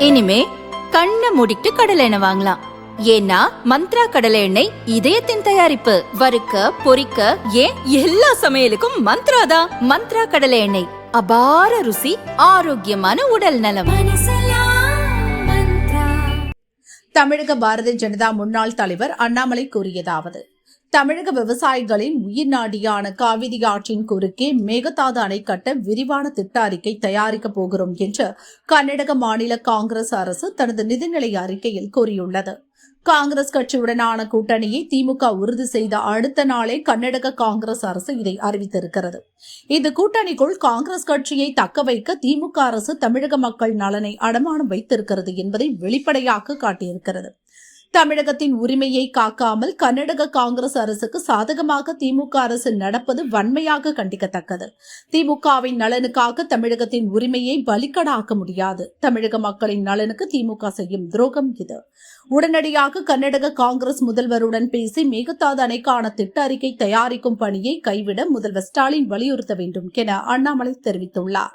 இனிமே கண்ணை மூடிட்டு கடலை எண்ணெய் வாங்கலாம். ஏன்னா மந்த்ரா கடலை எண்ணெய் இதயத்தின் தயாரிப்பு. வறுக்க பொரிக்க ஏன் எல்லா சமையலுக்கும் மந்த்ரா தான். மந்த்ரா கடலை எண்ணெய், அபார ருசி, ஆரோக்கியமான உடல் நலம். தமிழக பாரதிய ஜனதா முன்னாள் தலைவர் அண்ணாமலை கூறியதாவது: தமிழக விவசாயிகளின் உயிர் நாடியான காவிரி ஆற்றின் குறுக்கே மேகதாது அணை கட்ட விரிவான திட்ட அறிக்கை தயாரிக்கப் போகிறோம் என்று கர்நாடக மாநில காங்கிரஸ் அரசு தனது நிதிநிலை அறிக்கையில் கூறியுள்ளது. காங்கிரஸ் கட்சியுடனான கூட்டணியை திமுக உறுதி செய்த அடுத்த நாளே கர்நாடக காங்கிரஸ் அரசு இதை அறிவித்திருக்கிறது. இந்த கூட்டணிக்குள் காங்கிரஸ் கட்சியை தக்க வைக்க திமுக அரசு தமிழக மக்கள் நலனை அடமானம் வைத்திருக்கிறது என்பதை வெளிப்படையாக காட்டியிருக்கிறது. தமிழகத்தின் உரிமையை காக்காமல் கர்நாடக காங்கிரஸ் அரசுக்கு சாதகமாக திமுக அரசு நடப்பது வன்மையாக கண்டிக்கத்தக்கது. திமுகவின் நலனுக்காக தமிழகத்தின் உரிமையை பலிக்கடாக்க முடியாது. தமிழக மக்களின் நலனுக்கு திமுக செய்யும் துரோகம் இது. உடனடியாக கர்நாடக காங்கிரஸ் முதல்வருடன் பேசி மேகதாது அணைக்கான திட்ட அறிக்கை தயாரிக்கும் பணியை கைவிட முதல்வர் ஸ்டாலின் வலியுறுத்த வேண்டும் என அண்ணாமலை தெரிவித்துள்ளார்.